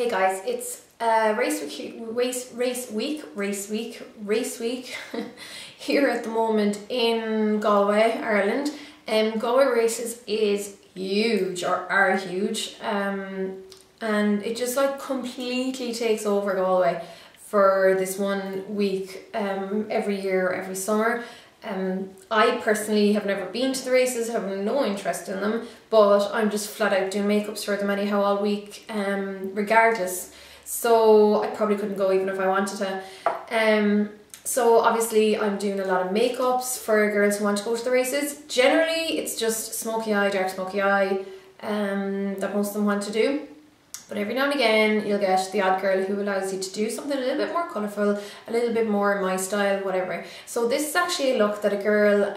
Hey guys, it's race week here at the moment in Galway, Ireland. Galway Races is huge, or are huge, and it just like completely takes over Galway for this 1 week every year, every summer. I personally have never been to the races, have no interest in them, but I'm just flat out doing makeups for them anyhow all week, regardless. So I probably couldn't go even if I wanted to. So obviously I'm doing a lot of makeups for girls who want to go to the races. Generally it's just smoky eye, dark smoky eye that most of them want to do. But every now and again you'll get the odd girl who allows you to do something a little bit more colourful, a little bit more my style, whatever. So this is actually a look that a girl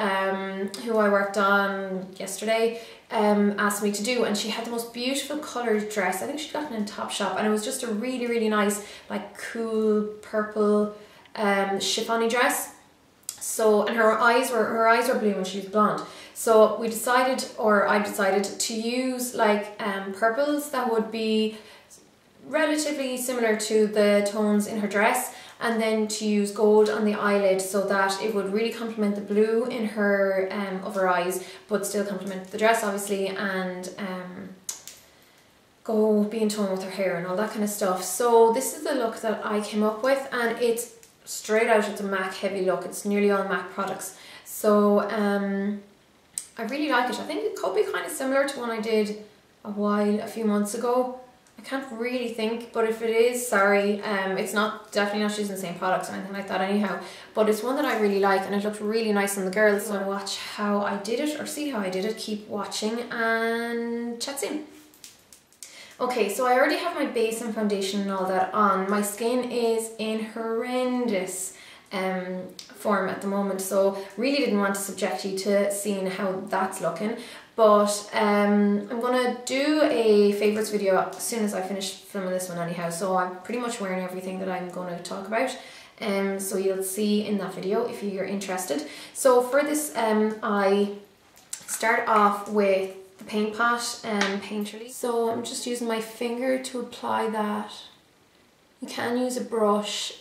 who I worked on yesterday asked me to do, and she had the most beautiful coloured dress. I think she'd gotten in Topshop, and it was just a really, really nice, like cool purple chiffon-y dress. So, and her eyes were blue and she was blonde. So we decided, or I decided, to use like purples that would be relatively similar to the tones in her dress, and then to use gold on the eyelid so that it would really complement the blue in her of her eyes, but still complement the dress obviously, and go be in tone with her hair and all that kind of stuff. So this is the look that I came up with, and it's straight out, it's a MAC heavy look. It's nearly all MAC products. So I really like it. I think it could be kind of similar to one I did a few months ago. I can't really think, but if it is, sorry, it's definitely not using the same products or anything like that anyhow, but it's one that I really like and it looked really nice on the girls. So watch how I did it, or see how I did it, keep watching and chat soon. Okay, so I already have my base and foundation and all that on. My skin is in horrendous form at the moment, so really didn't want to subject you to seeing how that's looking. But I'm gonna do a favourites video as soon as I finish filming this one anyhow, so I'm pretty much wearing everything that I'm going to talk about. So you'll see in that video if you're interested. So for this I start off with the paint pot and paint release. So I'm just using my finger to apply that. You can use a brush.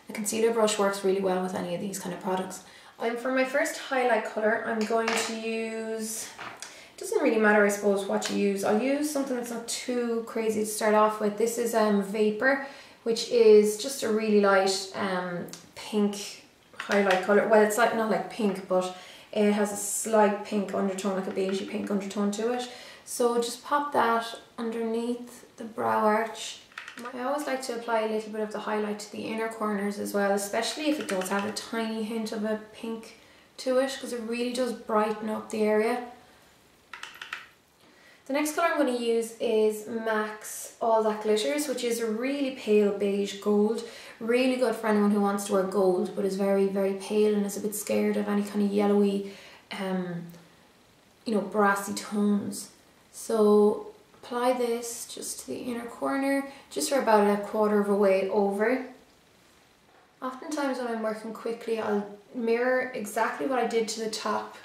A concealer brush works really well with any of these kind of products. For my first highlight colour, I'm going to use, it doesn't really matter I suppose what you use, I'll use something that's not too crazy to start off with. This is Vapor, which is just a really light pink highlight colour. Well, it's like not like pink, but it has a slight pink undertone, like a beigey pink undertone to it. So just pop that underneath the brow arch. I always like to apply a little bit of the highlight to the inner corners as well, especially if it does have a tiny hint of a pink to it, because it really does brighten up the area. The next colour I'm going to use is MAC's All That Glitters, which is a really pale beige gold. Really good for anyone who wants to wear gold but is very, very pale and is a bit scared of any kind of yellowy, you know, brassy tones. So apply this just to the inner corner, just for about a quarter of a way over. Oftentimes when I'm working quickly, I'll mirror exactly what I did to the top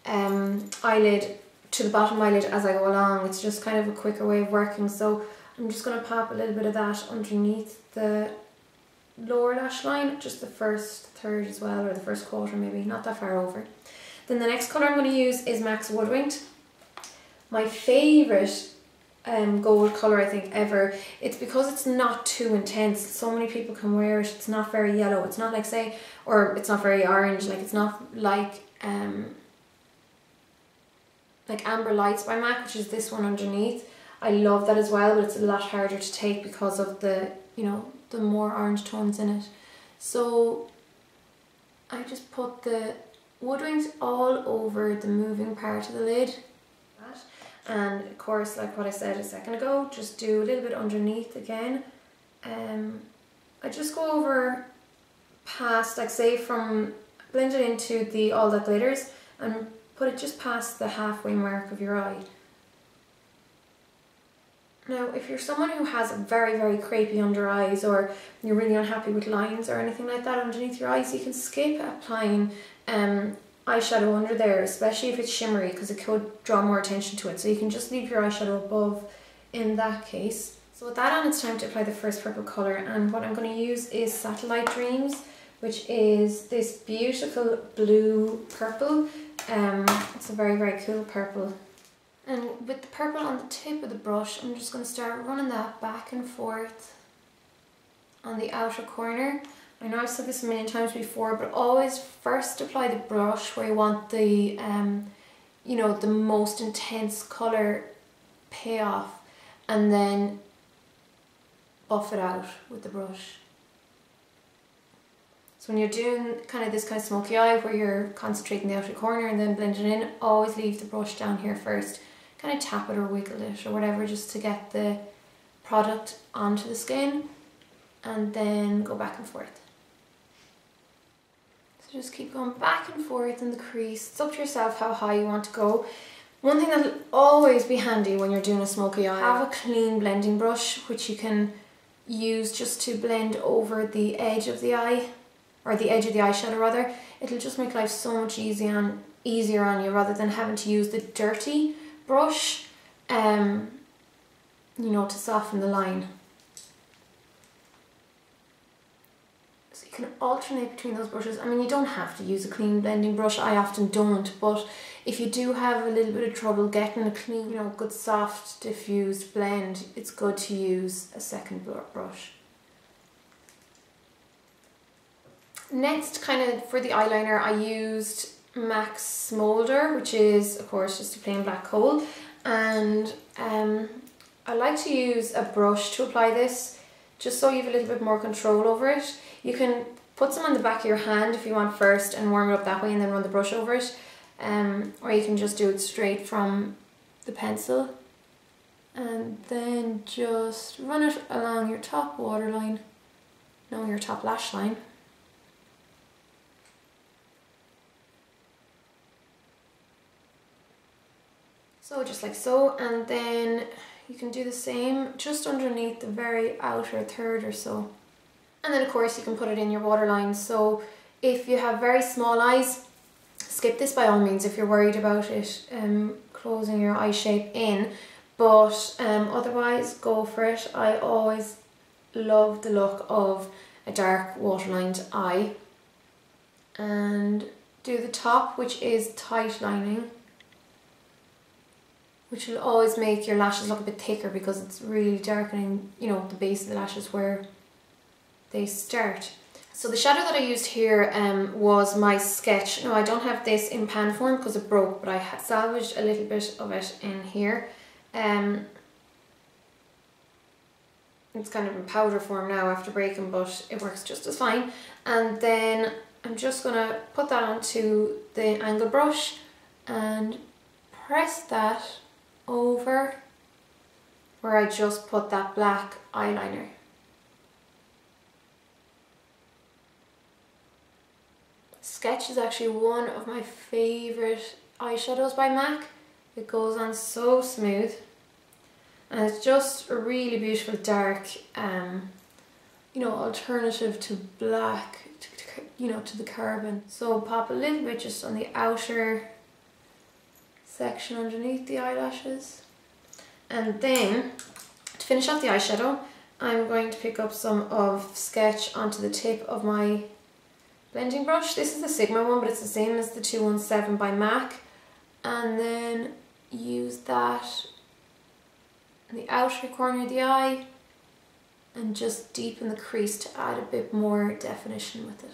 eyelid to the bottom eyelid as I go along. It's just kind of a quicker way of working. So I'm just going to pop a little bit of that underneath the lower lash line, just the first third as well, or the first quarter maybe, not that far over. Then the next colour I'm going to use is MAC's Woodwinked. My favourite gold colour I think ever. It's because it's not too intense. So many people can wear it. It's not very yellow. It's not like, say, or it's not very orange. Like, it's not like Amber Lights by MAC, which is this one underneath. I love that as well, but it's a lot harder to take because of the, you know, the more orange tones in it. So I just put the Woodwinked all over the moving part of the lid. And of course, like what I said a second ago, just do a little bit underneath again. I just go over past, like say from, blend it into the All That Glitters and put it just past the halfway mark of your eye. Now, if you're someone who has very, very crepey under eyes, or you're really unhappy with lines or anything like that underneath your eyes, you can skip applying eyeshadow under there, especially if it's shimmery, because it could draw more attention to it. So you can just leave your eyeshadow above in that case. So with that on, it's time to apply the first purple colour, and what I'm going to use is Satellite Dreams, which is this beautiful blue purple. It's a very, very cool purple. And with the purple on the tip of the brush, I'm just going to start running that back and forth on the outer corner. I know I've said this a million times before, but always first apply the brush where you want the, you know, the most intense colour payoff, and then buff it out with the brush. So when you're doing kind of this kind of smoky eye where you're concentrating the outer corner and then blending in, always leave the brush down here first. Kind of tap it or wiggle it or whatever just to get the product onto the skin, and then go back and forth. So just keep going back and forth in the crease. It's up to yourself how high you want to go. One thing that'll always be handy when you're doing a smoky eye, have a clean blending brush which you can use just to blend over the edge of the eye, or the edge of the eyeshadow rather. It'll just make life so much easier on you rather than having to use the dirty brush, you know, to soften the line. So you can alternate between those brushes. I mean, you don't have to use a clean blending brush, I often don't, but if you do have a little bit of trouble getting a clean, you know, good soft diffused blend, it's good to use a second brush. Next, kind of for the eyeliner, I used MAC's Smolder, which is of course just a plain black kohl, and I like to use a brush to apply this just so you have a little bit more control over it. You can put some on the back of your hand if you want first and warm it up that way and then run the brush over it, or you can just do it straight from the pencil and then just run it along your top waterline, no, your top lash line. So just like so, and then you can do the same just underneath the very outer third or so. And then of course you can put it in your waterline. So if you have very small eyes, skip this by all means if you're worried about it closing your eye shape in, but otherwise go for it. I always love the look of a dark waterlined eye. And do the top, which is tight lining, which will always make your lashes look a bit thicker because it's really darkening, you know, the base of the lashes where they start. So the shadow that I used here was my Sketch. No, I don't have this in pan form because it broke, but I salvaged a little bit of it in here. It's kind of in powder form now after breaking, but it works just as fine. And then I'm just gonna put that onto the angle brush and press that over where I just put that black eyeliner. Sketch is actually one of my favourite eyeshadows by MAC. It goes on so smooth and it's just a really beautiful dark, you know, alternative to black, you know, to the carbon. So pop a little bit just on the outer section underneath the eyelashes, and then to finish off the eyeshadow I'm going to pick up some of Sketch onto the tip of my blending brush. This is the Sigma one, but it's the same as the 217 by MAC, and then use that in the outer corner of the eye and just deepen the crease to add a bit more definition with it.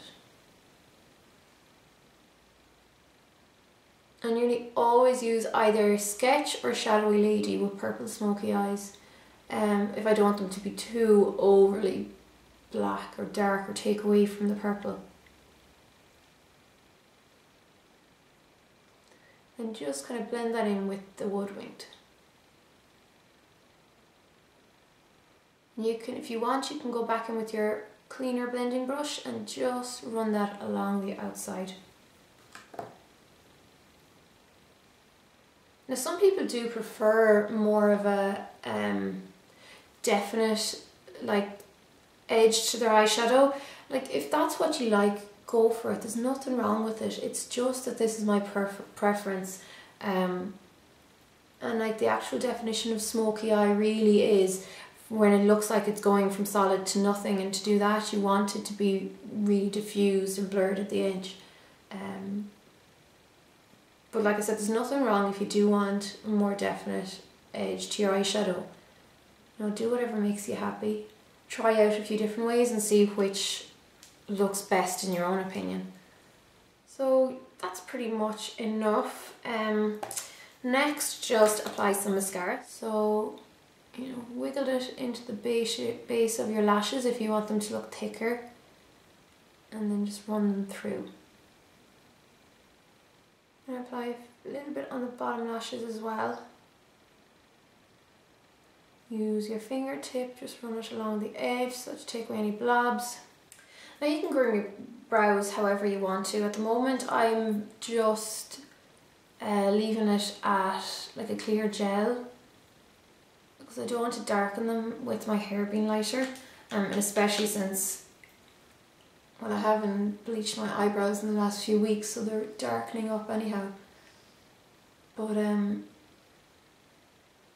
I nearly always use either Sketch or Shadowy Lady with purple smoky eyes, if I don't want them to be too overly black or dark or take away from the purple. And just kind of blend that in with the Woodwinked. You can, if you want, you can go back in with your cleaner blending brush and just run that along the outside. Now some people do prefer more of a definite like edge to their eyeshadow. Like if that's what you like, go for it. There's nothing wrong with it. It's just that this is my preference. And like the actual definition of smoky eye really is when it looks like it's going from solid to nothing, and to do that you want it to be really diffused and blurred at the edge. But like I said, there's nothing wrong if you do want a more definite edge to your eyeshadow. You know, do whatever makes you happy. Try out a few different ways and see which looks best in your own opinion. So that's pretty much enough. Next, just apply some mascara. So, you know, wiggle it into the base of your lashes if you want them to look thicker, and then just run them through. And apply a little bit on the bottom lashes as well. Use your fingertip, just run it along the edge so to take away any blobs. Now you can groom your brows however you want to. At the moment I'm just leaving it at like a clear gel, because I don't want to darken them with my hair being lighter, and especially since, well, I haven't bleached my eyebrows in the last few weeks, so they're darkening up anyhow. But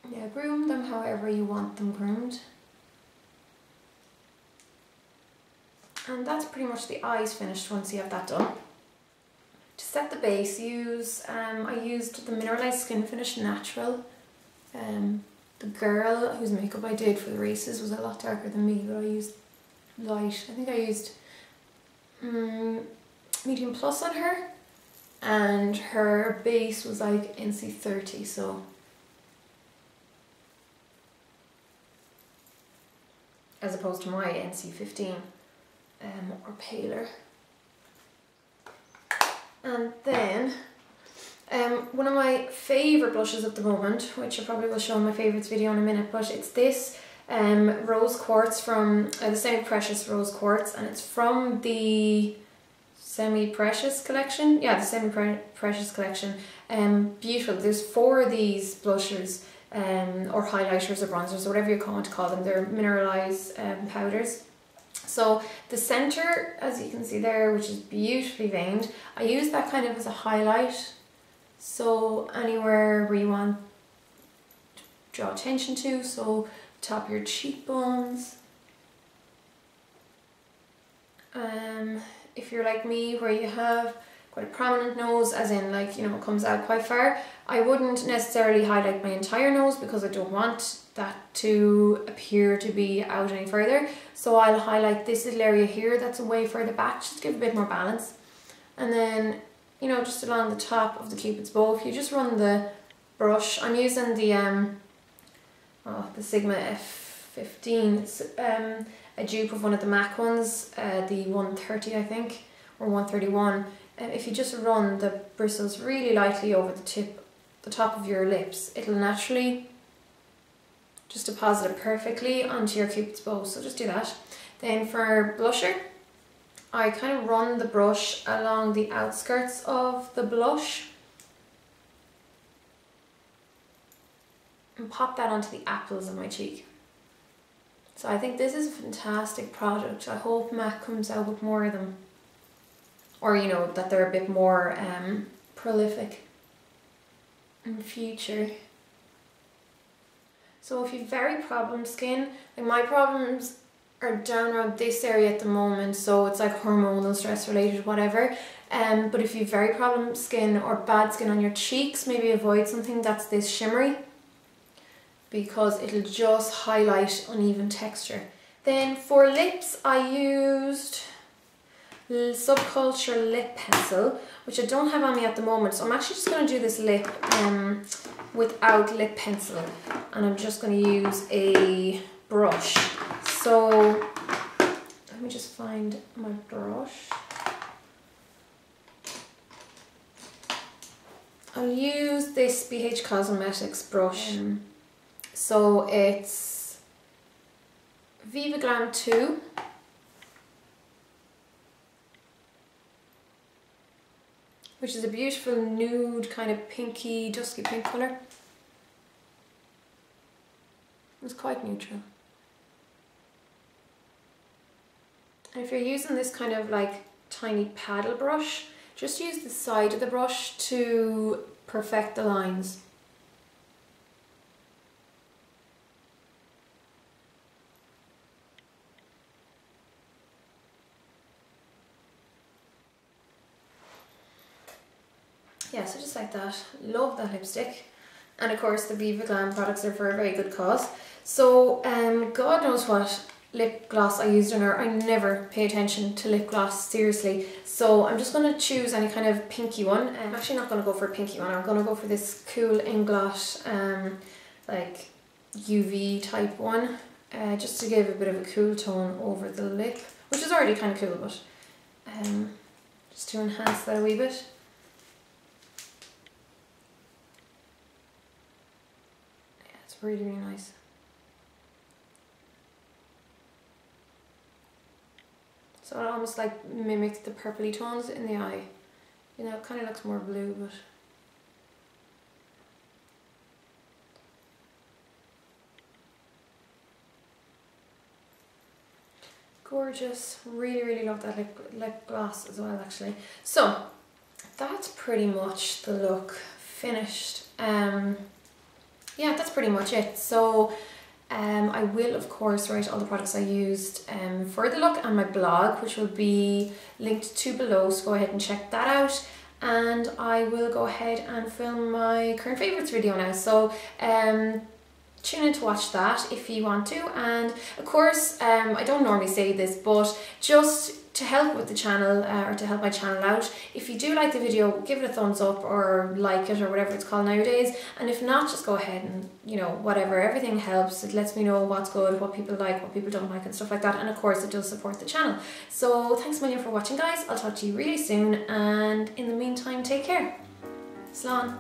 yeah, groom them however you want them groomed. And that's pretty much the eyes finished once you have that done. To set the base, I used the Mineralized Skin Finish Natural. The girl whose makeup I did for the races was a lot darker than me, but I used light. I think I used medium plus on her, and her base was like NC30, so as opposed to my NC15 or paler. And then one of my favourite blushes at the moment, which I probably will show in my favourites video in a minute, but it's this Rose Quartz from the Semi-Precious Rose Quartz, and it's from the Semi-Precious collection. Yeah, the Semi-Precious collection. Beautiful. There's 4 of these blushers, or highlighters or bronzers, or whatever you want to call them. They're mineralized powders. So the center, as you can see there, which is beautifully veined, I use that kind of as a highlight. So anywhere where you want to draw attention to, so top of your cheekbones. If you're like me, where you have quite a prominent nose, as in like, you know, it comes out quite far, I wouldn't necessarily highlight my entire nose because I don't want that to appear to be out any further. So I'll highlight this little area here that's way further back, just to give a bit more balance. And then, you know, just along the top of the cupid's bow, if you just run the brush, I'm using the Sigma F15. It's a dupe of one of the MAC ones, the 130 I think, or 131. And if you just run the bristles really lightly over the top of your lips, it'll naturally just deposit it perfectly onto your cupid's bow, so just do that. Then for blusher, I kind of run the brush along the outskirts of the blush and pop that onto the apples of my cheek. So I think this is a fantastic product. I hope MAC comes out with more of them, or you know, that they're a bit more prolific in future. So if you've very problem skin, like my problems are down around this area at the moment, so it's like hormonal, stress related, whatever. But if you've very problem skin or bad skin on your cheeks, maybe avoid something that's this shimmery, because it'll just highlight uneven texture. Then for lips, I used Subculture lip pencil, which I don't have on me at the moment, so I'm actually just going to do this lip without lip pencil, and I'm just going to use a brush. So let me just find my brush. I'll use this BH Cosmetics brush. So it's Viva Glam 2. Which is a beautiful nude, kind of pinky, dusky pink colour. It's quite neutral. And if you're using this kind of like tiny paddle brush, just use the side of the brush to perfect the lines. yeah, so just like that. Love that lipstick. And of course the Viva Glam products are for a very good cause. So God knows what lip gloss I used on her. I never pay attention to lip gloss, seriously. So I'm just going to choose any kind of pinky one. I'm actually not going to go for a pinky one. I'm going to go for this cool Inglot like UV type one, just to give a bit of a cool tone over the lip, which is already kind of cool, but just to enhance that a wee bit. Yeah, it's really, really nice. So it almost like mimics the purpley tones in the eye. You know, it kind of looks more blue, but gorgeous. Really, really love that lip gloss as well, actually. So that's pretty much the look finished. Yeah, that's pretty much it. So I will of course write all the products I used for the look on my blog, which will be linked to below, so go ahead and check that out. And I will go ahead and film my current favourites video now, so tune in to watch that if you want to. And of course, I don't normally say this, but just to help with the channel, or to help my channel out, if you do like the video, give it a thumbs up or like it or whatever it's called nowadays. And if not, just go ahead and, you know, whatever, everything helps. It lets me know what's good, what people like, what people don't like and stuff like that. And of course it does support the channel. So thanks a million for watching, guys. I'll talk to you really soon, and in the meantime, take care. Slán.